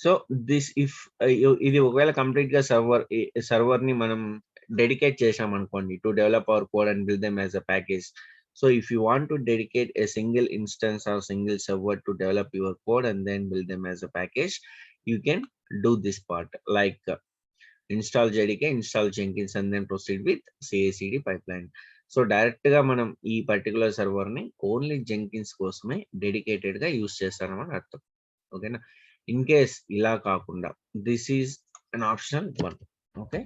So this if ఇది ఒకవేళ complete గా సర్వర్ ని మనం డెడికేట్ చేసాం అనుకోండి to develop our code and build them as a package. So if you want to dedicate a single instance or single server to develop your code and then build them as a package, you can do this part like install JDK, install Jenkins and then proceed with CI/CD pipeline. So direct గా మనం ఈ particular server ని only Jenkins కోసమే dedicated గా use చేస్తారని అర్థం. ఓకేనా? In case ఇలా కాకుండా this is an optional one. Okay,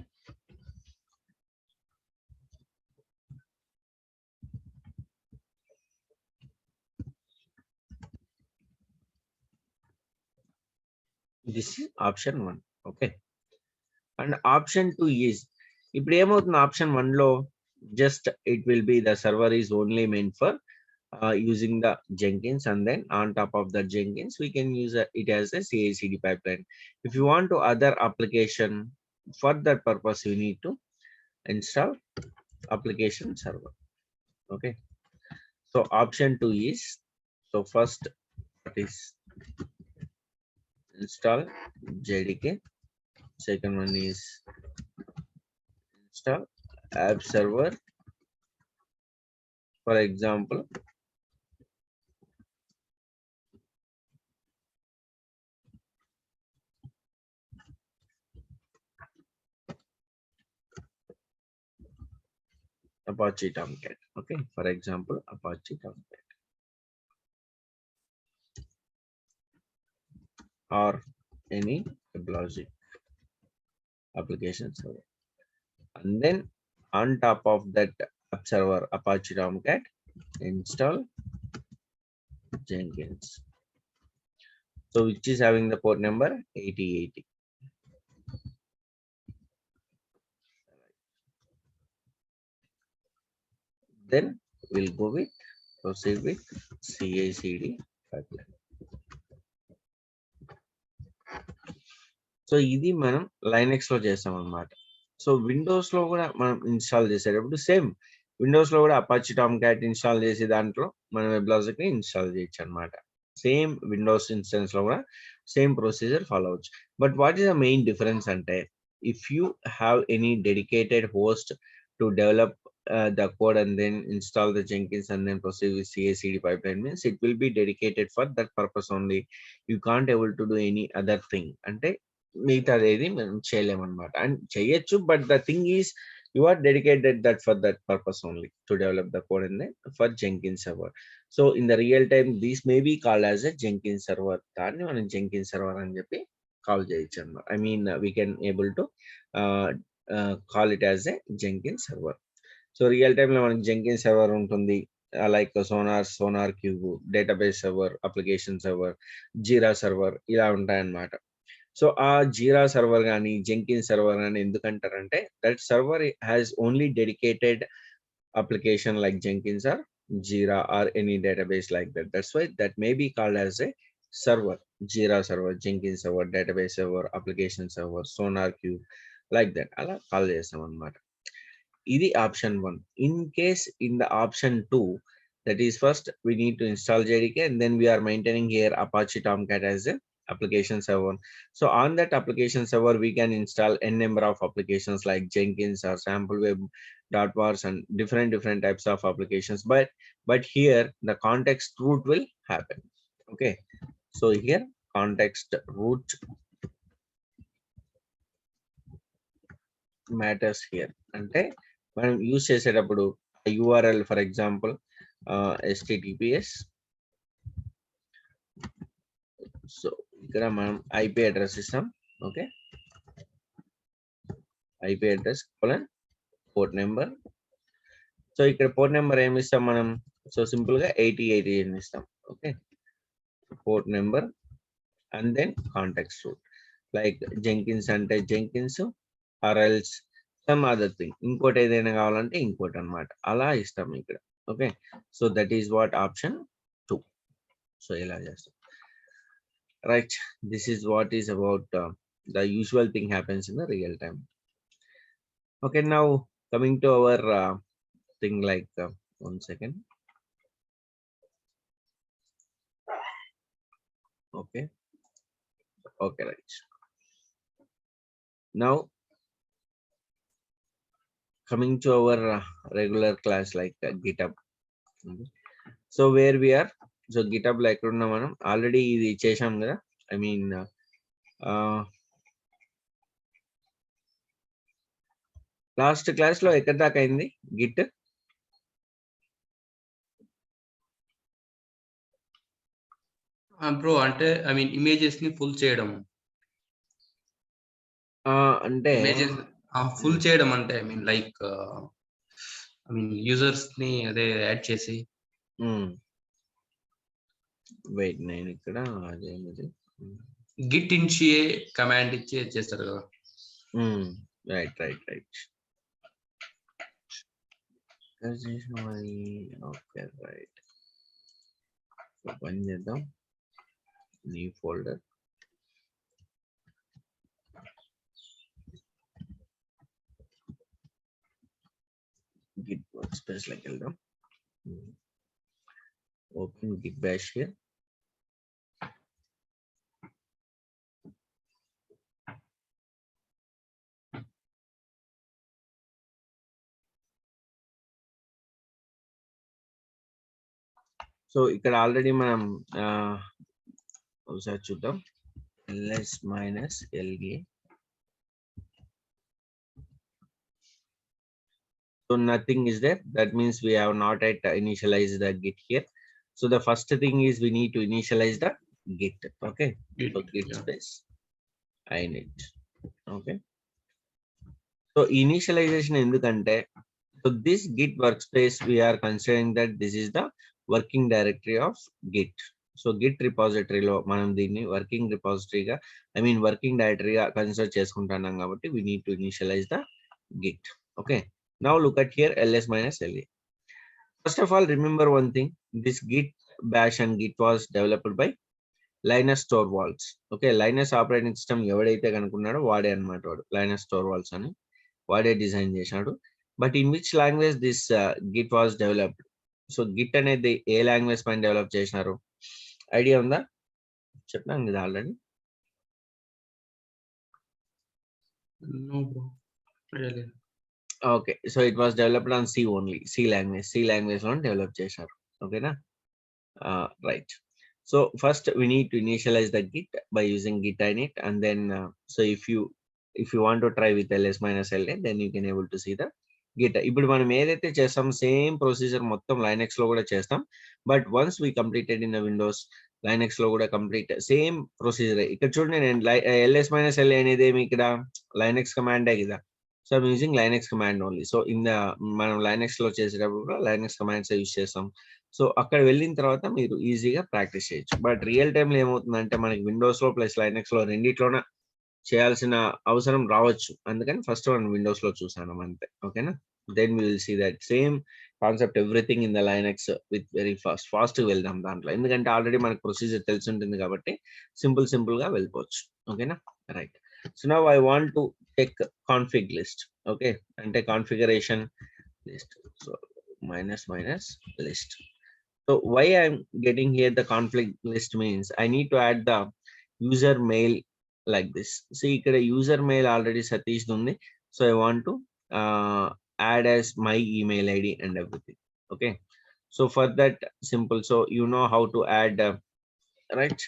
this is option 1. Okay, and option 2 is ఇప్పుడు ఏమవుతుంది ఆప్షన్ 1 లో just it will be the server is only meant for using the Jenkins, and then on top of the Jenkins we can use it as a CI/CD pipeline. If you want to other application, for that purpose you need to install application server. Okay, so option 2 is, so first what is install JDK, second one is install app server. For example, Apache Tomcat. Okay, for example, Apache Tomcat or any WebLogic application server, and then on top of that app server Apache Tomcat, install Jenkins, so which is having the port number 8080. Then we'll go with proceed with CI/CD pipeline. So ఇది మనం Linux లో చేస్తాం అన్నమాట. So Windows లో కూడా మనం install చేసేటప్పుడు same Windows లో కూడా అపాచీ టామ్క్యాట్ ఇన్స్టాల్ చేసి దాంట్లో మనం వెబ్లాజిక్ ని ఇన్స్టాల్ చేయొచ్చు అనమాట. సేమ్ విండోస్ ఇన్స్టెన్స్ లో కూడా సేమ్ ప్రొసీజర్ ఫాలో అవచ్చు. But what is the main difference అంటే, if you have any dedicated host to develop the code and then install the Jenkins and then proceed with CI/CD pipeline, means it will be dedicated for that purpose only. You can't able to do any other thing. అంటే మిగతాది ఏది మనం చేయలేమన్నమాట. And చేయొచ్చు, but the thing is you are dedicated that for that purpose only to develop the code and then for Jenkins server. So in the real time this may be called as a Jenkins server. దాన్ని మనం Jenkins server అని చెప్పి call చేయొచ్చు అన్నమాట. I mean we can able to call it as a Jenkins server. So real time లో మనకి Jenkins server ఉంటుంది, like SonarQube, database server, application server, Jira server, ఇలా ఉంటాయన్నమాట. సో ఆ జీరా సర్వర్ కానీ జెంకిన్స్ సర్వర్ కానీ ఎందుకంటారంటే, that server has only dedicated application like Jenkins or Jira or any database like that. That's why that may be called as a server. Jira server, Jenkins server, database server, application server, Sonar Cube, like that. Ala call chestam annamata. Idi option 1. In case in the option 2, that is first we need to install JDK and then we are maintaining here Apache Tomcat as a application server. So on that application server we can install n number of applications like Jenkins or sample web, .wars and different types of applications, but here the context root will happen. Okay, so here context root matters here. అంటే మనం use చేసేటప్పుడు URL, for example https. So ఇక్కడ మనం IP address ఇస్తాం. Okay, IP address colon port number. So ఇక్కడ port number ఏమి ఇస్తాం మనం? సో సింపుల్ గా 8080 అని ఇస్తాం. Okay, port number and then context root, like Jenkins అంటే Jenkins or else some other thing, ఇంకోటి ఏదైనా కావాలంటే ఇంకోటి అన్నమాట, అలా ఇస్తాం ఇక్కడ. Okay, so that is what option 2. So ఇలా చేస్తాం. Right, this is what is about the usual thing happens in the real time. Okay, now coming to our thing, like 1 second. Okay, Okay, right. Now coming to our regular class like GitHub. So where we are, so GitHub like మనం already ఇది చేశాం కదా. I mean last class లో ఎక్కడ దాకా అయింది Git? Bro అంటే I mean images ని ఫుల్ చేయడం అంటే ఇమేజెస్ ఫుల్ చేయడం అంటే I mean like I mean users ని అదే యాడ్ చేసి వెయిట్ నేను ఇక్కడ అదేమిది గిట్ ఇన్షియే కమాండ్ ఇచ్చి చేస్తారు కదా. Right right right okay right. Open చేద్దాం new folder. Git workspace లోకి వెళ్దాం. Open Git Bash here. So ఇక్కడ ఆల్రెడీ మనం ఒకసారి చూద్దాం. ls minus lga. So nothing is there. That means we have not yet initialized the git here. So the first thing is we need to initialize the git. Okay. So git space init. Okay. So initialization endukante, so this git workspace we are considering that this is the working directory of git. So git repository lo manam దీన్ని working repository గా I mean working directory గా consider చేసుకుంటున్నాం కాబట్టి we need to initialize the git. Okay. Now look at here ls minus la. First of all, remember one thing, this git bash and git was developed by Linus Torvalds. Okay, Linus operating system ఎవడైతే కనుక్కున్నాడో వాడే అన్నమాట వాడు Linus Torvalds అని వాడే design చేశాడు. But in which language this Git was developed? So Git అనేది ఏ language పైన డెవలప్ చేసినారు? ఐడియా ఉందా? చెప్పాను కదా already. Okay, so it was developed on C only, C language లో డెవలప్ చేశారు. ఓకేనా? Right. So first we need to initialize the git by using git init, and then so if you want to try with ls minus la, then you can able to see the git. ఇప్పుడు మనం ఏదైతే చేస్తాం same procedure మొత్తం Linux లో కూడా చేస్తాం. But once we completed in the windows, Linux లో కూడా కంప్లీట్ సేమ్ ప్రొసీజర్. ఇక్కడ చూడండి, నేను ls minus la అనేది ఏమి ఇక్కడ లైనక్స్ కమాండే కదా. So I'm using Linux command only. So మనం లైనక్స్ లో చేసేటప్పుడు కూడా లైనక్స్ కమాండ్స్ యూజ్ చేస్తాం. సో అక్కడ వెళ్ళిన తర్వాత మీరు ఈజీగా ప్రాక్టీస్ చేయొచ్చు. బట్ రియల్ టైంలో ఏమవుతుందంటే మనకి విండోస్ లో ప్లస్ లైనక్స్ లో రెండిట్లోనే చేయాల్సిన అవసరం రావచ్చు. అందుకని ఫస్ట్ మనం విండోస్ లో చూసాను అంతే. ఓకేనా? Then will see that same concept everything in the Linux with very fast వెళ్దాం దాంట్లో. ఎందుకంటే ఆల్రెడీ మనకు ప్రొసీజర్ తెలిసి ఉంటుంది కాబట్టి సింపుల్ గా వెళ్ళిపోవచ్చు. ఓకేనా? Right. So now I want to check config list. Okay, అంటే configuration list. So minus list. So why I'm getting here the conflict list means I need to add the user mail like this. See, ఇక్కడ user mail already Satish undi. So I want to add as my email ID and everything. Okay. So for that simple, so you know how to add, right?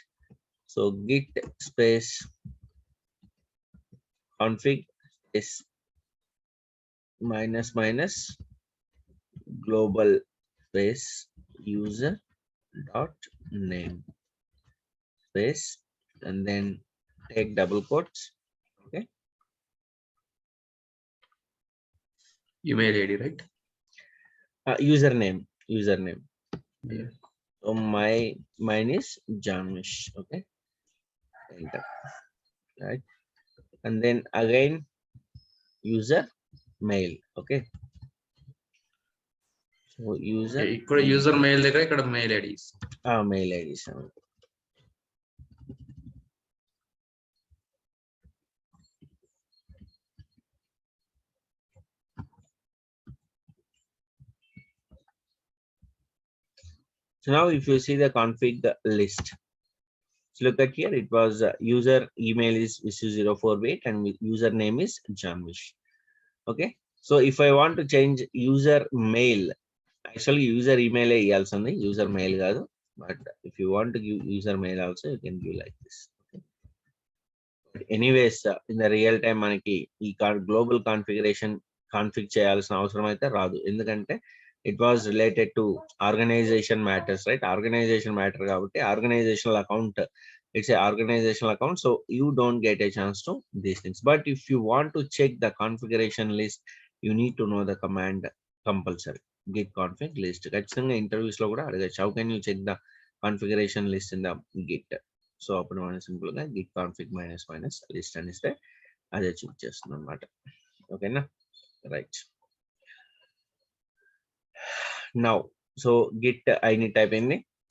So git space config is minus global space user dot name space, and then take double quotes. Okay, email id, right? Username. Yeah. So mine is Jamish. Okay, enter. Right, and then again user mail. Okay, so user ఇక్కడ user mail దగ్గర ఇక్కడ mail IDs. Mail IDs. So now if you see the config list, So look at here, it was user email is Visu048 and username is Janvish. Okay, so if I want to change user mail, actually user email also user mail kaadu, but if you want to give user mail also, you can give like this. Okay, but anyways in the real time manaki ee global configuration config cheyalsina avasaram aithe raadu, endukante it was related to organization matters, right? Organization matter kabatti organizational account, it's a organizational account, so you don't get a chance to these things. But if you want to check the configuration list, you need to know the command compulsory, git config list. ఖచ్చితంగా interviews లో కూడా అడగచ్చు, how can you check the configuration list in the git. So అప్పుడు మనం simple గా git config minus minus list అని ఇస్తే అదే చూపించేస్తుంది అనమాట. ఓకేనా, right. Now, so git I need type in.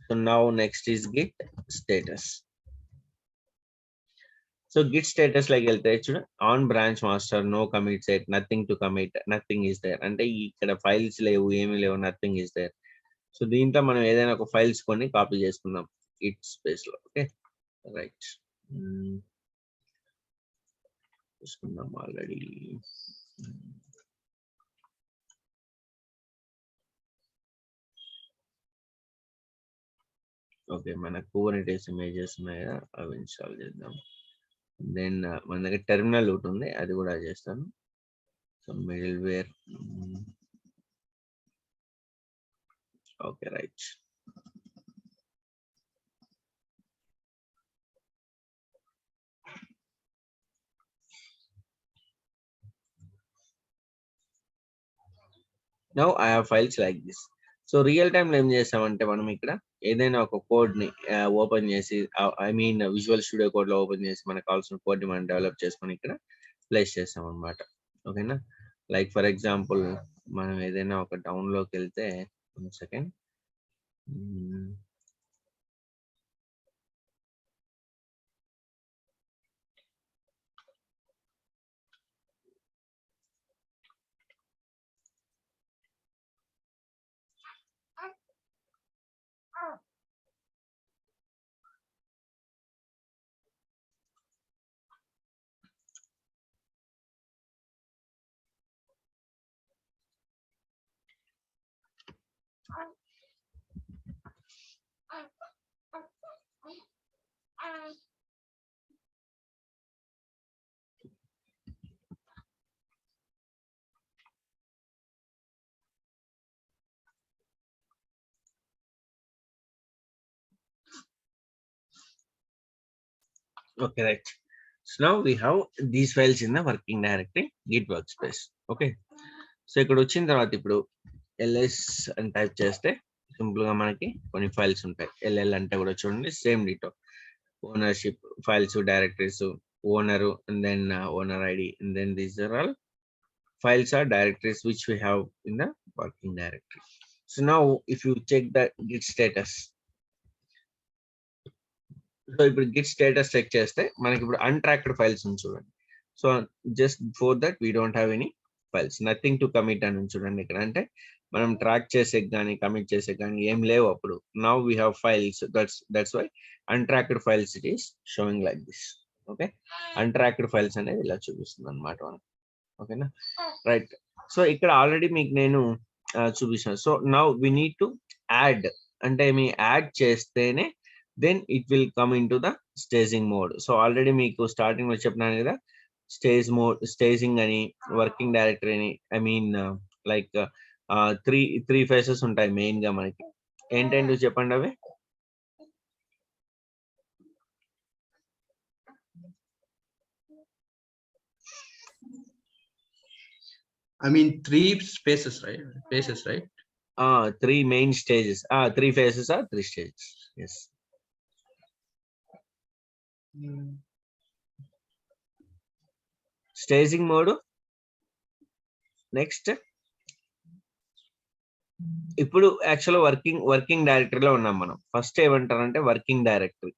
So now next is git status. So git status like on branch master, no commit set, nothing to commit, nothing is there. అంటే ఇక్కడ files లేవు, ఏమీ లేవు, nothing is there. So దీంట్లో మనం ఏదైనా ఒక files కొని కాపీ చేసుకుందాం git స్పేస్ లో. ఓకే, రైట్, తీసుకుందాం ఆల్రెడీ. ఓకే, మన కుబర్నెటిస్ ఇమేజెస్ ఉన్నాయా, అవి ఇన్స్టాల్ చేద్దాం. దెన్ మన దగ్గర టెర్మినల్ ఒకటి ఉంది, అది కూడా చేస్తాను. So middleware, okay, right. Now I have files like this. So real time లో ఏం చేస్తామంటే మనం ఇక్కడ ఏదైనా ఒక కోడ్ ని ఓపెన్ చేసి, I mean visual studio code లో ఓపెన్ చేసి మనకు కావాల్సిన కోడ్ ని మనం డెవలప్ చేసుకొని ఇక్కడ ప్లేస్ చేస్తాం అనమాట. ఓకేనా, లైక్ ఫర్ ఎగ్జాంపుల్ మనం ఏదైనా ఒక డౌన్ లోకి వెళ్తే, 1 second, okay, right. So now we have these files in the working directory git workspace. Okay, so ఇక్కడ వచ్చిన తర్వాత ఇప్పుడు ls అని టైప్ చేస్తే సింపుల్ గా మనకి కొన్ని ఫైల్స్ ఉంటాయి. ll అంటే కూడా చూడండి same ditto, ownership files, directories, owner, and then owner ID, and then these are all files or directories which we have in the working directory. So now if you check the git status, so ఇప్పుడు git status check చేస్తే మనకి ఇప్పుడు untracked files ఉంది చూడండి. So just before that we don't have any files, nothing to commit అని చూడండి ఇక్కడ. అంటే మనం ట్రాక్ చేసే కానీ కమిట్ చేసే కానీ ఏం లేవు అప్పుడు. Now we have files, that's why untracked files it is showing like this. Okay, untracked files అనేది ఇలా చూపిస్తుంది అనమాట మనకి. ఓకేనా, రైట్. సో ఇక్కడ ఆల్రెడీ మీకు నేను చూపించాను. So now we need to add, అంటే మీ యాడ్ చేస్తేనే then it will come in to the staging mode. So already మీకు స్టార్టింగ్ లో చెప్పినాను కదా, స్టేజ్ మోడ్, స్టేజింగ్ అని, వర్కింగ్ డైరెక్టరీ అని, I mean like three phases ఉంటాయి మెయిన్ గా మనకి. ఏంటంటే చెప్పండి అవి. I mean 3 spaces, right? Phases, right? 3 main stages. 3 phases or 3 stages. Yes. Staging mode. Next. ఇప్పుడు యాక్చువల్ వర్కింగ్ డైరెక్టరీలో ఉన్నాం మనం. ఫస్ట్ ఏమంటారంటే working directory,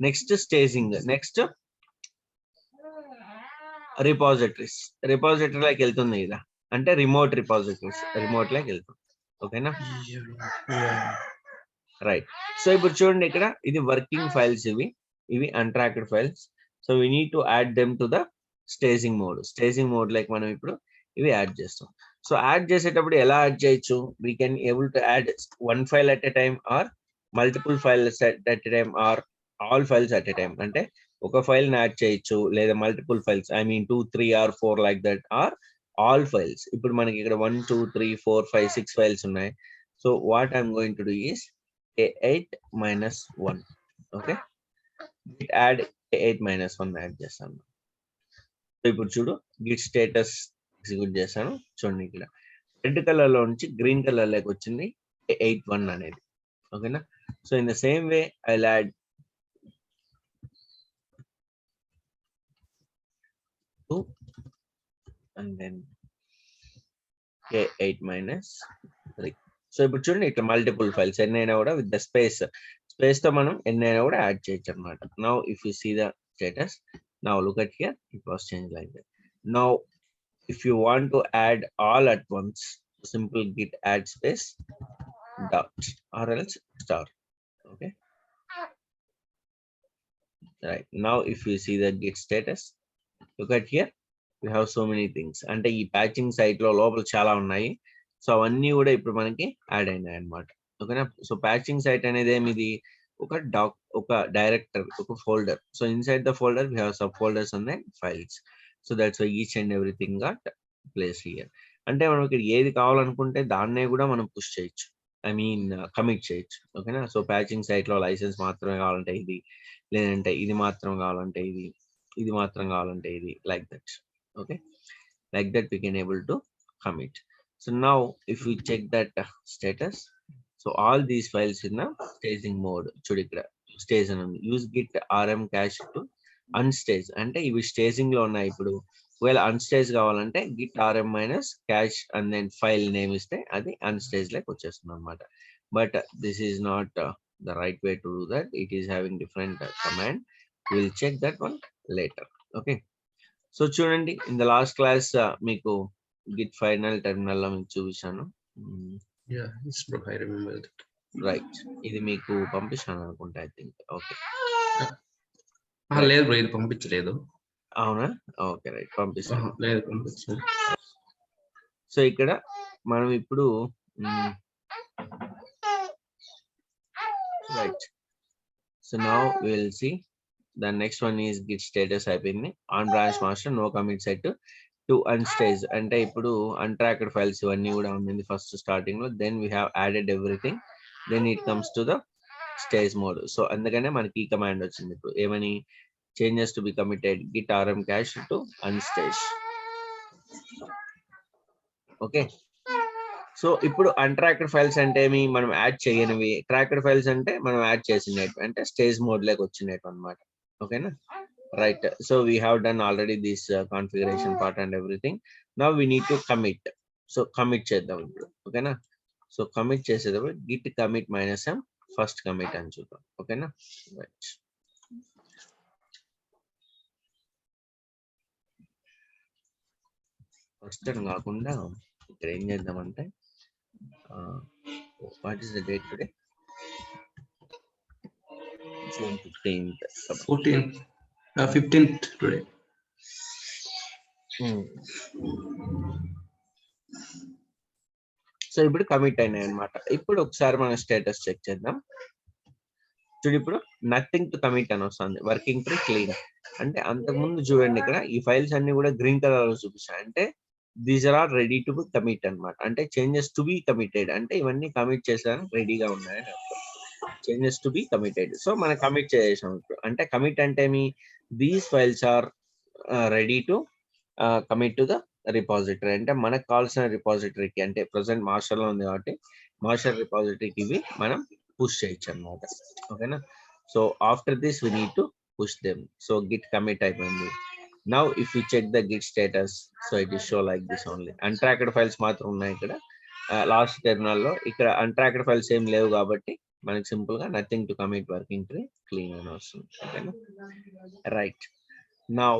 next staging, next రిపాజిటరీలోకి వెళ్తుంది కదా, అంటే రిమోట్ రిపాజిటరీస్, రిమోట్ లోకి వెళ్తుంది. ఓకేనా, రైట్. సో ఇప్పుడు చూడండి ఇక్కడ ఇది వర్కింగ్ ఫైల్స్ ఇవి. ఇవి untracked files. So we need to add them to the staging mode like మనం ఇప్పుడు ఇవి యాడ్ చేస్తాం. సో యాడ్ చేసేటప్పుడు ఎలా యాడ్ చేయొచ్చు, we can able to add one file at a time or multiple files at a time or all files at a time. అంటే ఒక file add చేయొచ్చు లేదా multiple files, I mean 2 3 or 4 like that, or all files. ఇప్పుడు మనకి ఇక్కడ 1 2 3 4 5 6 files ఉన్నాయి. So what I'm going to do is a8 minus 1. Okay, git add a8 minus 1 add చేస్తాను. So ఇప్పుడు చూడు గిట్ స్టేటస్ ఎగ్జిక్యూట్ చేశాను. చూడండి ఇక్కడ రెడ్ కలర్ లో నుంచి గ్రీన్ కలర్ లోకి వచ్చింది a81 అనేది. ఓకేనా, so in the same way I add 2 and then a8 minus 3. So ఇప్పుడు చూడండి ఇట్లా మల్టిపుల్ ఫైల్స్ ఎన్నైనా కూడా విత్ ద స్పేస్ తో మనం ఎన్నైనా కూడా యాడ్ చేయొచ్చు అనమాట. Now if you see the status, now look at here, it was change like that. Now if you want to add all at once, simple git add space dot or else star. Okay, right now if you see the git status, look at here, we have so many things. అంటే ఈ patching site లో లోపల చాలా ఉన్నాయి. So అవన్నీ కూడా ఇప్పుడు మనకి యాడ్ అయినాయి అన్నమాట. ఓకేనా, సో ప్యాచింగ్ సైట్ అనేది ఏమిది, ఒక డైరెక్టర్, ఒక folder. So inside the folder we have sub folders and then files. So that's why each and everything got place here. అంటే మనం ఇక్కడ ఏది కావాలనుకుంటే దాన్నే కూడా మనం పుష్ చేయొచ్చు, ఐ మీన్ కమిట్ చేయొచ్చు. ఓకేనా, సో ప్యాచింగ్ సైట్ లో లైసెన్స్ మాత్రమే కావాలంటే ఇది, లేదంటే ఇది మాత్రం కావాలంటే ఇది, ఇది మాత్రం కావాలంటే ఇది, like that. Okay, like that we can able to commit. So now if we check that status, so all these files in the staging mode. చూడు ఇక్కడ స్టేజ్ అని ఉంది. Use Git rm cache to unstage, అంటే ఇవి staging లో ఉన్నాయి. ఇప్పుడు ఒకవేళ అన్స్టేజ్ కావాలంటే Git rm minus cache and then file name ఇస్తే అది అన్స్టేజ్ లెక్క వచ్చేస్తుంది అనమాట. But this is not the right way to do that. It is having different command. Will check that one later. Okay, so చూడండి in the last class మీకు Git final terminal లో మీకు చూపించాను. రైట్, ఇది మీకు పంపిస్తాను అనుకుంటా, ఐ థింక్. ఓకే, లేదు బ్రో, ఇది పంపించలేదు. అవునా, ఓకే రైట్, పంపిస్తాను. లేదు పంపించలేదు. సో ఇక్కడ మనం ఇప్పుడు right, so now will see the next one is git status అయిపోయింది. On branch master no commit set to unstage, అంటే ఇప్పుడు అన్ట్రాక్డ్ ఫైల్స్ ఇవన్నీ కూడా ఉంది ఫస్ట్ స్టార్టింగ్ లో. Then we have added everything, then it comes to the stage mode. So అందుకనే మనకి ఈ కమాండ్ వచ్చింది ఇప్పుడు ఏమని, changes to be committed git rm cache to unstage. Okay, so ఇప్పుడు అన్ట్రాక్డ్ ఫైల్స్ అంటే ఏమి, మనం యాడ్ చేయనివి. ట్రాక్డ్ ఫైల్స్ అంటే మనం యాడ్ చేసినవి, అంటే స్టేజ్ మోడ్ లోకి వచ్చినవి అన్నమాట. ఓకేనా, right. So we have done already this configuration part and everything. Now we need to commit. So commit చేద్దాం ఇప్పుడు. ఓకేనా, సో కమిట్ చేసేటప్పుడు Git commit minus m first commit అని చూద్దాం. ఓకేనా, రైట్. ఫస్ట్ అని కాకుండా ఇక్కడ ఏం చేద్దామంటే, what is the date today, June 15th. 15th today. So ఇప్పుడు కమిట్ అయినాయి అనమాట. ఇప్పుడు ఒకసారి మనం స్టేటస్ చెక్ చేద్దాం. చూడు ఇప్పుడు నథింగ్ టు కమిట్ అని వస్తుంది, వర్కింగ్ ట్రీ క్లీన్. అంటే అంతకుముందు చూడండి ఇక్కడ ఈ ఫైల్స్ అన్ని కూడా గ్రీన్ కలర్ లో చూపిస్తాయి, అంటే these are all ready to be commit అనమాట. అంటే చేంజెస్ టు బి కమిటెడ్, అంటే ఇవన్నీ కమిట్ చేసేదానికి రెడీగా ఉన్నాయని అర్థం. Changes to be committed, so మనం కమిట్ చేసాం ఇప్పుడు. అంటే కమిట్ అంటే మీ these files are ready to commit to the repository, అంటే మనకు కావాల్సిన రిపాజిటరీకి, అంటే ప్రజెంట్ మాస్టర్ లో ఉంది కాబట్టి మాస్టర్ రిపాజిటరీకి ఇవి మనం పుష్ చేయొచ్చు అనమాట. ఓకేనా, so after this we need to push them. So git commit అయిపోయింది. Now if you check the Git status, so it is show like this only. Untracked files మాత్రం ఉన్నాయి ఇక్కడ లాస్ట్ టెర్మినల్ లో. ఇక్కడ అన్ట్రాక్డ్ ఫైల్స్ ఏం లేవు కాబట్టి మనకి సింపుల్ గా nothing to commit working tree clean అని వస్తుంది. ఓకేనా, రైట్. నౌ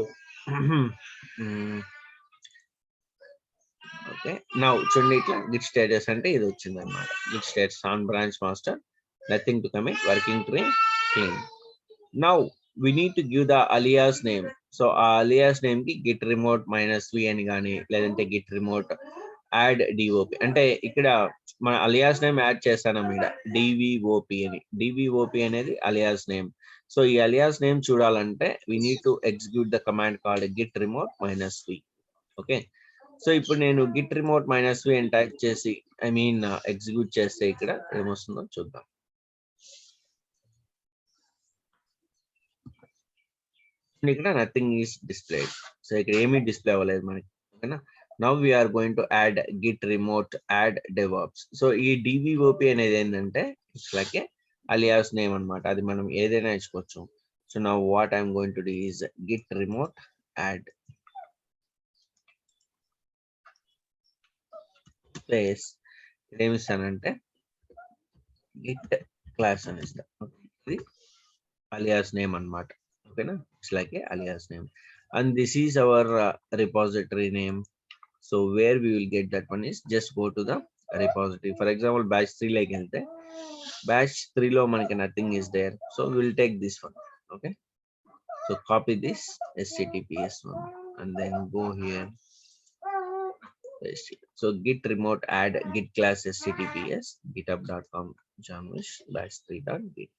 ఓకే, నౌ చూడండి ఇట్లా గిట్ స్టేటస్ అంటే ఇది వచ్చింది అనమాట. Git status on branch master nothing to commit working tree clean. Now we need to give the alias name. So ఆ alias name కి git remote -v అని కానీ లేదంటే git remote add dvop అంటే ఇక్కడ మన alias name యాడ్ చేస్తాను మీద dvop అని. dvop అనేది alias name. సో ఈ alias name చూడాలంటే we need to execute the command called git remote -v. Okay, so ఇప్పుడు నేను git remote -v అని టైప్ చేసి ఎగ్జిక్యూట్ చేస్తే ఇక్కడ ఏమొస్తుందో చూద్దాం. ఇక్కడ నథింగ్ ఈస్ డిస్ప్లేడ్. సో ఇక్కడ ఏమీ డిస్ప్లే అవ్వలేదు మనకి. ఓకేనా, now we're going to add git remote add devops. So ఈ డివిఓపి అనేది ఏంటంటే it's like a alias name అనమాట. అది మనం ఏదైనా ఇచ్చుకోవచ్చు. So now what I'm going to do is git remote add space ఏమిస్తానంటే గిట్ క్లాస్ అని ఇస్తాను. ఇది అలియాస్ నేమ్ అనమాట. ఓకేనా, it's like a alias name, and this is our repository name. So where we will get that one is just go to the repository. For example, batch 3 like helte batch 3 lo manaki nothing is there, so we will take this one. Okay, so copy this https one and then go here, paste it. So git remote add git class https github.com janvish batch 3.git.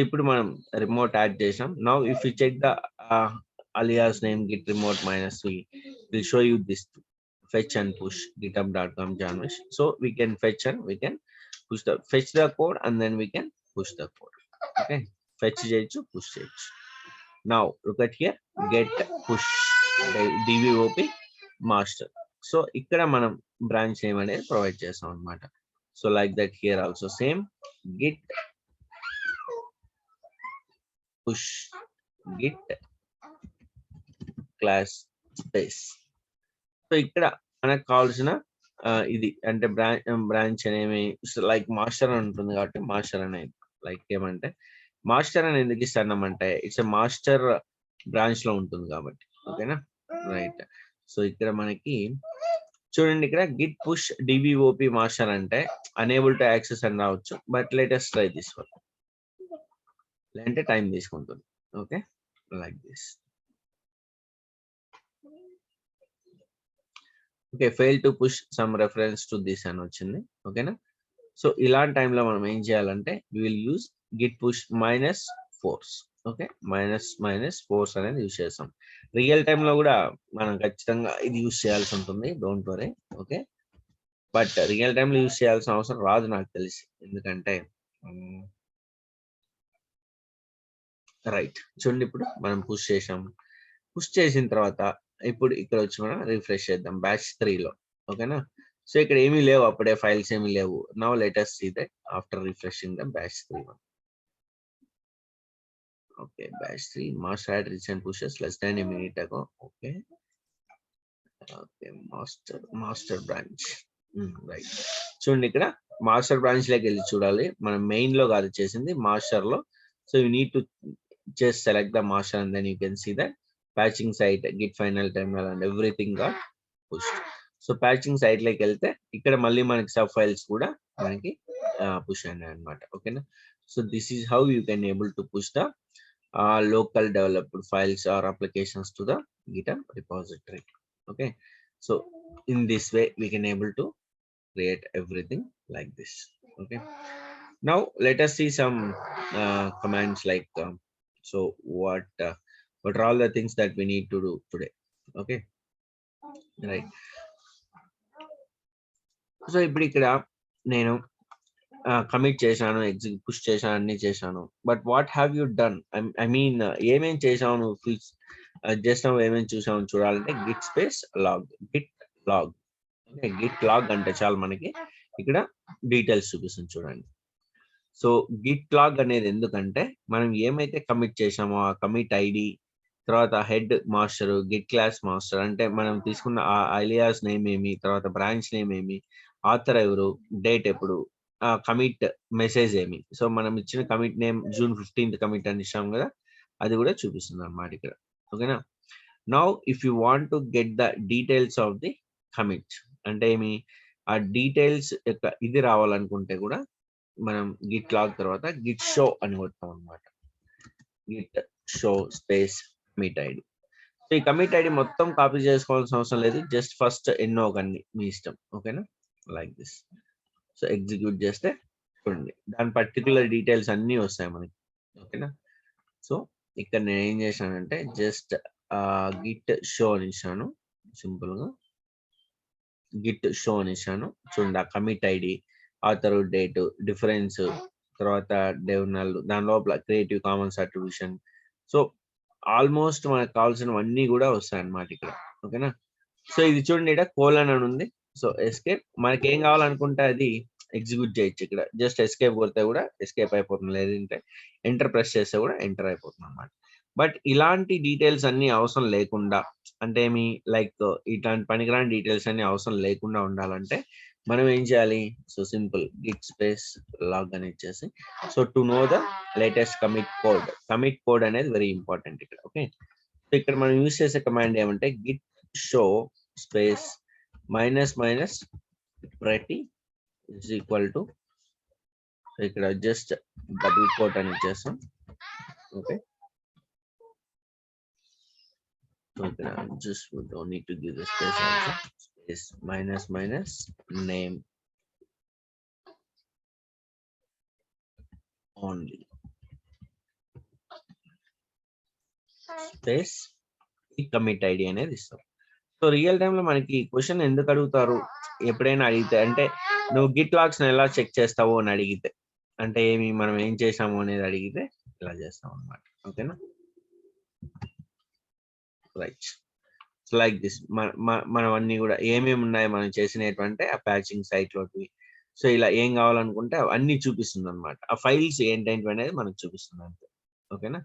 ఇప్పుడు మనం remote add చేసాం. Now if you check the alias name git remote -v will show you this fetch and push github.com janvish. So we can fetch and we can fetch the code and then we can push the code. Okay, fetch cheyochu, push cheyochu. Now look at here, get push dvop master. So ikkada manam branch name anedi provide chesam annamata. So like that here also same git push git class space. So ఇక్కడ మనకు కావాల్సిన ఇది అంటే branch అనేవి like master అని ఉంటుంది కాబట్టి master అనేది లైక్ ఏమంటే మాస్టర్ అని ఎందుకు ఇస్తామంటే ఇట్స్ ఎ మాస్టర్ బ్రాంచ్ లో ఉంటుంది కాబట్టి. ఓకేనా, రైట్. సో ఇక్కడ మనకి చూడండి, ఇక్కడ గిట్ పుష్ డివిఓపి మాస్టర్ అంటే అనేబుల్ టు యాక్సెస్ అని రావచ్చు, but latest try this one. లేదంటే టైం తీసుకుంటుంది. Okay, like this. Okay, fail to push some reference to this అని వచ్చింది. ఓకేనా, సో ఇలాంటి టైంలో మనం ఏం చేయాలంటే we will use Git push -force. Okay, -force అనేది యూజ్ చేస్తాం. రియల్ టైంలో కూడా మనం ఖచ్చితంగా ఇది యూజ్ చేయాల్సి ఉంటుంది, don't worry. Okay, but real టైంలో యూజ్ చేయాల్సిన అవసరం రాదు నాకు తెలిసి, ఎందుకంటే రైట్ చూడండి, ఇప్పుడు మనం పుష్ చేసాము. పుష్ చేసిన తర్వాత ఇప్పుడు ఇక్కడ వచ్చి మనం రిఫ్రెష్ చేద్దాం బ్యాచ్ 3 లో. ఓకేనా, సో ఇక్కడ ఏమీ లేవు, అప్పుడే ఫైల్స్ ఏమీ లేవు. Now let us see that after refreshing the batch 3 one. Okay, batch 3 master had recent pushes less than a minute ago. Okay, master branch. Right, చూడండి ఇక్కడ మాస్టర్ బ్రాంచ్ లోకి వెళ్ళి చూడాలి. మనం మెయిన్ లో కాదు చేసింది, మాస్టర్ లో. So you need to just select the master and then you can see that patching site, git final terminal and everything got pushed. So patching site like వెళ్తే ఇక్కడ మళ్ళీ మనకి సబ్ ఫైల్స్ కూడా మనకి పుష్ అయినాయి అన్నమాట. ఓకేనా, so this is how you can able to push the local developed files or applications to the GitHub repository. Okay, so in this way we can able to create everything like this. Okay, now let us see some commands like so what are all the things that we need to do today. Okay, right. So ఇప్పుడు ఇక్కడ నేను commit చేశాను, exit push చేశాను, అన్ని చేశాను. But what have you done? I mean ఏమేం చేసావు నువ్వు చేసినావు, ఏమేమి చూసావు చూడాలంటే Git space log, Git log. Okay, Git log అంటే చాలు మనకి ఇక్కడ డీటెయిల్స్ చూపిస్తుంది చూడండి. సో గిట్ లాగ్ అనేది ఎందుకంటే మనం ఏమైతే కమిట్ చేసామో ఆ కమిట్ ఐడి, తర్వాత head master, Git class master అంటే మనం తీసుకున్న ఆ అలియాస్ నేమ్ ఏమి, తర్వాత బ్రాంచ్ నేమ్ ఏమి, ఆథర్ ఎవరు, డేట్ ఎప్పుడు, కమిట్ మెసేజ్ ఏమి. సో మనం ఇచ్చిన commit name June 15th commit అని ఇచ్చాం కదా, అది కూడా చూపిస్తుంది అన్నమాట ఇక్కడ. ఓకేనా, now if you want to get the details of the commit అంటే ఏమి, ఆ డీటెయిల్స్ యొక్క ఇది రావాలనుకుంటే కూడా మనం గిట్ లాగ్ తర్వాత గిట్ షో అని కొడతాం అన్నమాట. Git show space commit ID. So ఈ కమిట్ ఐడి మొత్తం కాపీ చేసుకోవాల్సిన అవసరం లేదు, జస్ట్ ఫస్ట్ ఎన్నో ఒకన్ని మీ ఇష్టం. ఓకేనా, లైక్ దిస్. సో ఎగ్జిక్యూట్ చేస్తే చూడండి దాని పర్టికులర్ డీటెయిల్స్ అన్నీ వస్తాయి మనకి. ఓకేనా, సో ఇక్కడ నేను ఏం చేశానంటే జస్ట్ గిట్ షో అని ఇచ్చాను, సింపుల్ గా గిట్ షో అని ఇచ్చాను. చూడండి ఆ commit ID, author date, difference, తర్వాత డెవనల్, దాని లోపల creative commons attribution. So almost మనకు కావాల్సినవన్నీ కూడా వస్తాయి అన్నమాట ఇక్కడ. ఓకేనా, సో ఇది చూడండి ఇక్కడ కోలన్ అని ఉంది. సో ఎస్కేప్, మనకి ఏం కావాలనుకుంటే అది ఎగ్జిక్యూట్ చేయొచ్చు. ఇక్కడ జస్ట్ ఎస్కేప్ కొడితే కూడా ఎస్కేప్ అయిపోతుంది, లేదంటే ఎంటర్ ప్రెస్ చేస్తే కూడా ఎంటర్ అయిపోతుంది అన్నమాట. బట్ ఇలాంటి డీటెయిల్స్ అన్ని అవసరం లేకుండా, అంటే ఏమి లైక్ ఇట్లాంటి పనికిరాని డీటెయిల్స్ అన్ని అవసరం లేకుండా ఉండాలంటే మనం ఏం చేయాలి? So simple Git space log అని ఇచ్చేసి, so to know the latest commit code అనేది వెరీ ఇంపార్టెంట్ ఇక్కడ. ఓకే, సో ఇక్కడ మనం యూజ్ చేసే కమాండ్ ఏమంటే Git show space minus pretty is equal to, ఇక్కడ జస్ట్ డబుల్ కోట్ అని ఇచ్చేస్తాం. ఓకే, ఇక్కడ just we don't need to give the space also, space minus name only, space ఈ కమిట్ ఐడి అనేది ఇస్తాం. సో రియల్ టైమ్ లో మనకి question ఎందుకు అడుగుతారు, ఎప్పుడైనా అడిగితే, అంటే నువ్వు గిట్ లాగ్స్ ఎలా చెక్ చేస్తావు అని అడిగితే, అంటే ఏమి మనం ఏం చేసాము అనేది అడిగితే ఇలా చేస్తాం అన్నమాట. ఓకేనా, రైట్. సో లైక్ దిస్ మనం అన్ని కూడా ఏమేమి ఉన్నాయి మనం చేసినటువంటి ఆ ప్యాచింగ్ సైట్ లోకి, సో ఇలా ఏం కావాలనుకుంటే అన్ని చూపిస్తుంది అనమాట. ఆ ఫైల్స్ ఏంటంటే అనేది మనకు చూపిస్తుంది అంతే. ఓకేనా,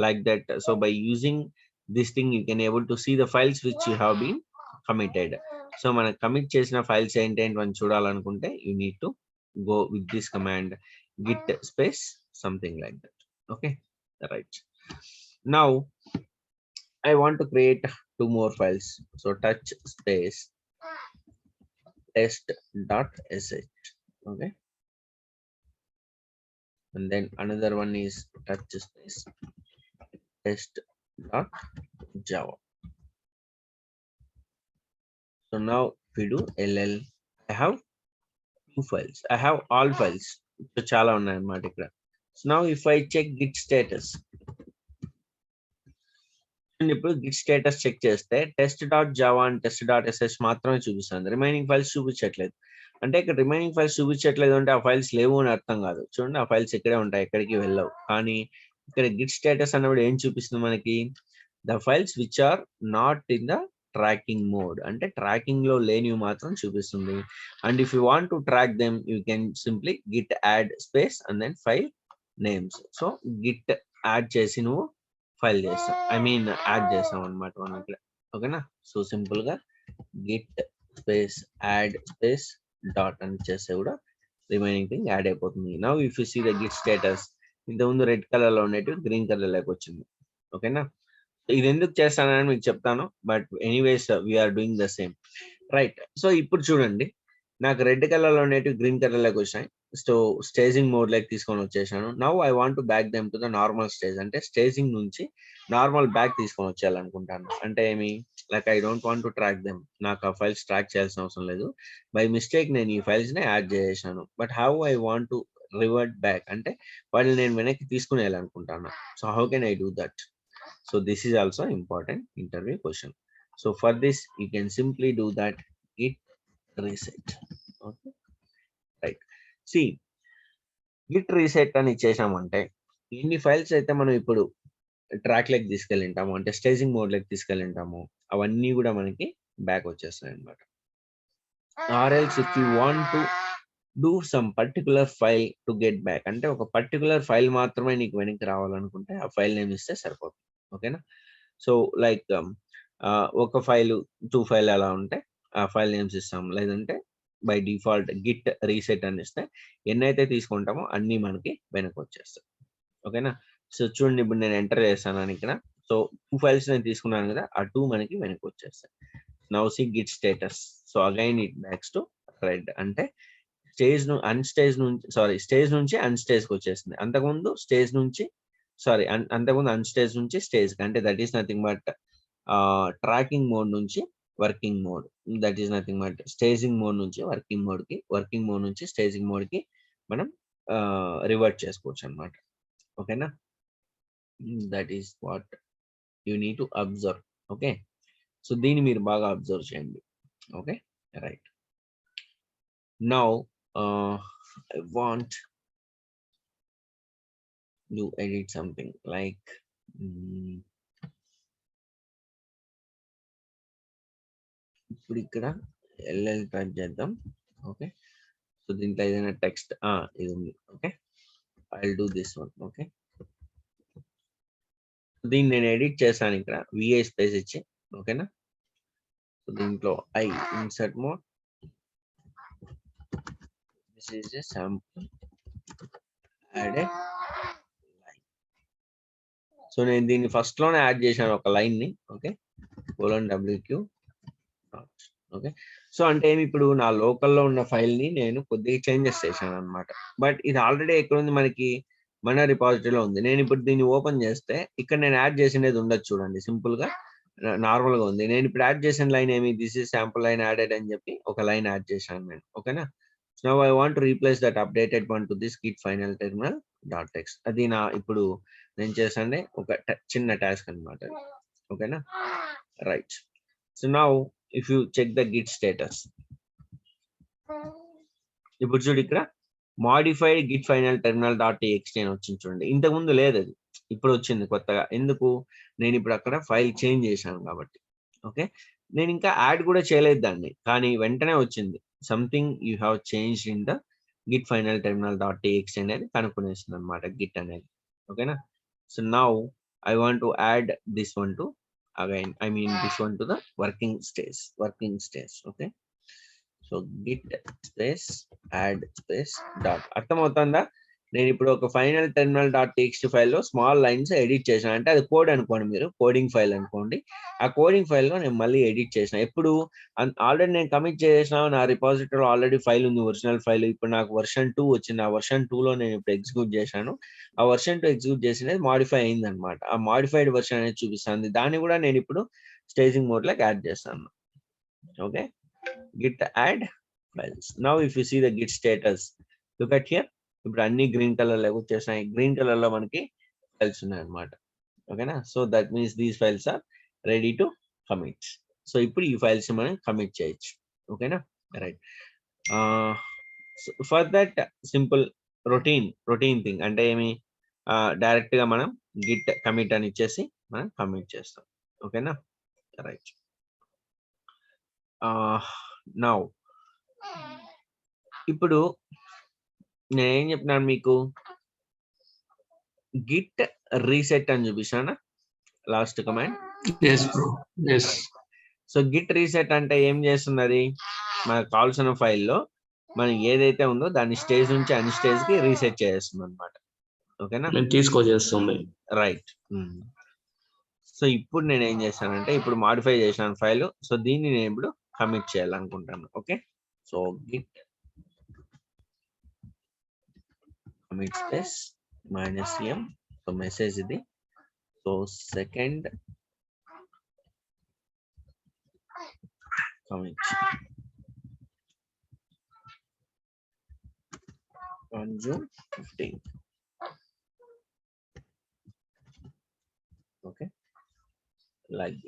like that. So by using this thing you can able to see the files which you have been committed. So మనం కమిట్ చేసిన ఫైల్స్ ఏంటంటే మనం చూడాలనుకుంటే you need to go with this command Git space something like that. Okay, right. Now I want to create 2 more files. So touch space test.sh. Okay. And then another one is touch space test.java. So now if we do ll, I have 2 files. I have all files. So chala unnai annamata ikkada. So now if I check git status, ఇప్పుడు Git status check చేస్తే test.java and test.sh మాత్రమే చూపిస్తుంది, remaining files చూపించట్లేదు. అంటే ఇక్కడ remaining files చూపించట్లేదు అంటే ఆ ఫైల్స్ లేవు అని అర్థం కాదు. చూడండి ఆ ఫైల్స్ ఇక్కడే ఉంటాయి, ఎక్కడికి వెళ్ళవు. కానీ ఇక్కడ గిట్ స్టేటస్ అన్నప్పుడు ఏం చూపిస్తుంది మనకి? The files which are not in the tracking mode, అంటే ట్రాకింగ్ లో లేనివి మాత్రం చూపిస్తుంది. And if you want to track them you can simply Git add space and then file names. So Git add చేసి నువ్వు ఫైల్ చేస్తాం, I mean add చేస్తాం అనమాట మనం ఇక్కడ. ఓకేనా, సో సింపుల్ గా Git space add space dot అని చేస్తే కూడా రిమైనింగ్ థింగ్ యాడ్ అయిపోతుంది. Now if you see the Git status, ఇంతకుముందు రెడ్ కలర్ లో ఉండేవి గ్రీన్ కలర్ లోకి వచ్చింది. ఓకేనా, ఇది ఎందుకు చేస్తానని మీకు చెప్తాను, but anyways we're doing the same, right. So ఇప్పుడు చూడండి నాకు రెడ్ కలర్ లో ఉండేవి గ్రీన్ కలర్ లోకి వచ్చాయి. సో స్టేజింగ్ మోడ్ లైక్ తీసుకొని వచ్చేసాను. Now I want to back them to the normal stage, అంటే స్టేజింగ్ నుంచి నార్మల్ బ్యాక్ తీసుకొని వచ్చేయాలనుకుంటాను. అంటే ఏమి, like I don't want to track them, నాకు ఆ ఫైల్స్ ట్రాక్ చేయాల్సిన అవసరం లేదు. బై మిస్టేక్ నేను ఈ ఫైల్స్ ని యాడ్ చేసేసాను. But how I want to revert back, అంటే వాటిని నేను వెనక్కి తీసుకుని వెళ్ళాలనుకుంటాను. So how can I do that? So this is also important interview question. So for this you can simply do that git reset. Okay, right. See, git reset అని ఇచ్చేసామంటే ఎన్ని files అయితే మనం ఇప్పుడు ట్రాక్ లెక్ తీసుకెళ్ళింటాము, అంటే స్టేజింగ్ మోడ్ లెక్ తీసుకెళ్ళింటాము, అవన్నీ కూడా మనకి back వచ్చేస్తాయి అనమాట. Or else if you want to do some particular file to get back, అంటే ఒక పర్టికులర్ ఫైల్ మాత్రమే నీకు వెనక్కి రావాలనుకుంటే ఆ ఫైల్ నేమ్ ఇస్తే సరిపోతుంది. ఓకేనా, సో లైక్ ఒక ఫైల్ 2 ఫైల్ అలా ఉంటే ఆ ఫైల్ నేమ్స్ ఇస్తాం, లేదంటే బై డిఫాల్ట్ గిట్ రీసెట్ అని ఇస్తే ఎన్నైతే తీసుకుంటామో అన్ని మనకి వెనక్కి వచ్చేస్తాయి. ఓకేనా, సో చూడండి ఇప్పుడు నేను ఎంటర్ చేస్తాను ఇక్కడ. సో 2 ఫైల్స్ నేను తీసుకున్నాను కదా, ఆ 2 మనకి వెనక్కి వచ్చేస్తాయి. Now see Git status. So again it backs to red, అంటే స్టేజ్ నుంచి అన్స్టేజ్ కి వచ్చేసింది. అంతకుముందు స్టేజ్ నుంచి సారీ అంతకుముందు అన్స్టేజ్ నుంచి స్టేజ్ అంటే that is nothing but tracking mode నుంచి working mode, that is nothing but staging mode నుంచి వర్కింగ్ మోడ్కి, వర్కింగ్ మోడ్ నుంచి స్టేజింగ్ మోడ్కి మనం రివర్ట్ చేసుకోవచ్చు అనమాట. ఓకేనా, that is what you need to observe. Okay, so దీన్ని మీరు బాగా అబ్జర్వ్ చేయండి. Okay, right. Now I want to edit something like ఇప్పుడు ఇక్కడ ఎల్ఎల్ టైప్ చేద్దాం. ఓకే, సో దీంట్లో ఏదైనా టెక్స్ట్ ఇది ఉంది. Okay, I do this one. Okay, దీన్ని నేను ఎడిట్ చేశాను ఇక్కడ విఐ స్పేస్ ఇచ్చి. ఓకేనా, సో దీంట్లో I insert mode, this is a sample, add A line. So నేను దీన్ని ఫస్ట్ లోనే యాడ్ చేశాను ఒక లైన్ ని. Okay, :wq. ఓకే, సో అంటే ఇప్పుడు నా లోకల్లో ఉన్న ఫైల్ ని నేను కొద్దిగా చేంజెస్ చేశాను అనమాట. బట్ ఇది ఆల్రెడీ ఎక్కడ ఉంది, మనకి మన రిపాజిటరీలో ఉంది. నేను ఇప్పుడు దీన్ని ఓపెన్ చేస్తే ఇక్కడ నేను యాడ్ చేసినది ఉండదు. చూడండి, సింపుల్ గా నార్మల్ గా ఉంది. నేను ఇప్పుడు యాడ్ చేసిన లైన్ ఏమి, this is sample line added అని చెప్పి ఒక లైన్ యాడ్ చేశాను నేను. ఓకేనా, so now I want to replace that updated one to this Git final terminal dot text. అది నా ఇప్పుడు నేను చేశాను ఒక చిన్న టాస్క్ అనమాట. ఓకేనా, right. So now if you check the Git status, ఇప్పుడు చూడు ఇక్కడ modified Git final terminal dot TXT అని వచ్చింది. చూడండి, ఇంతకు ముందు లేదు, అది ఇప్పుడు వచ్చింది కొత్తగా. ఎందుకు, నేను ఇప్పుడు అక్కడ ఫైల్ చేంజ్ చేశాను కాబట్టి. ఓకే, నేను ఇంకా యాడ్ కూడా చేయలేదు దాన్ని, కానీ వెంటనే వచ్చింది something you have change in the Git final terminal dot TXT అనేది కనుక్కునేసింది అనమాట గిట్ అనేది. ఓకేనా, so now I want to add this one to again, I mean this one to the working stage. Okay, so git space add space dot. అర్థమవుతుందా, నేను ఇప్పుడు ఒక final terminal dot TXT ఫైల్లో small lines edit చేశాను. అంటే అది code అనుకోండి, మీరు కోడింగ్ ఫైల్ అనుకోండి. ఆ కోడింగ్ ఫైల్లో నేను మళ్ళీ ఎడిట్ చేసిన. ఎప్పుడు ఆల్రెడీ నేను కమిట్ చేసిన నా రిపాజిటరీలో ఆల్రెడీ ఫైల్ ఉంది, ఒరిజినల్ ఫైల్. ఇప్పుడు నాకు వర్షన్ 2 వచ్చింది. ఆ వర్షన్ 2లో నేను ఇప్పుడు ఎగ్జిక్యూట్ చేశాను. ఆ వర్షన్ 2 ఎగ్జిక్యూట్ చేసినది మాడిఫై అయింది అనమాట. ఆ మాడిఫైడ్ వర్షన్ అనేది చూపిస్తుంది. దాన్ని కూడా నేను ఇప్పుడు స్టేజింగ్ మోడ్ లోకి యాడ్ చేస్తాను. Okay, Git add files. Now if you see the Git status, look at here. ఇప్పుడు అన్ని గ్రీన్ కలర్ లో వచ్చేసాయి. గ్రీన్ కలర్ లో మనకి ఫైల్స్ ఉన్నాయి అనమాట. ఓకేనా, so that means these files are ready to commit. So ఇప్పుడు ఈ ఫైల్స్ మనం కమిట్ చేయొచ్చు. ఓకేనా, right. For that simple routine thing అంటే ఏమి, డైరెక్ట్ గా మనం గిట్ కమిట్ అని ఇచ్చేసి మనం కమిట్ చేస్తాం. ఓకేనా, రైట్. నౌ ఇప్పుడు నేనేం చెప్పినాను మీకు, గిట్ రీసెట్ అని చూపిస్తానా last command. So git reset అంటే ఏం చేస్తున్నది, మనకు కావాల్సిన ఫైల్లో మనం ఏదైతే ఉందో దాన్ని స్టేజ్ నుంచి అన్ స్టేజ్ కి రీసెట్ చేస్తుంది అనమాట. ఓకేనా, తీసుకొచ్చేస్తుంది. రైట్. సో ఇప్పుడు నేను ఏం చేశానంటే, ఇప్పుడు మాడిఫై చేశాను ఫైల్. సో దీన్ని నేను ఇప్పుడు కమిట్ చేయాలనుకుంటాను. Okay, so git commit space -m. So message ఇది. So second commit on June 15th. Okay, like this.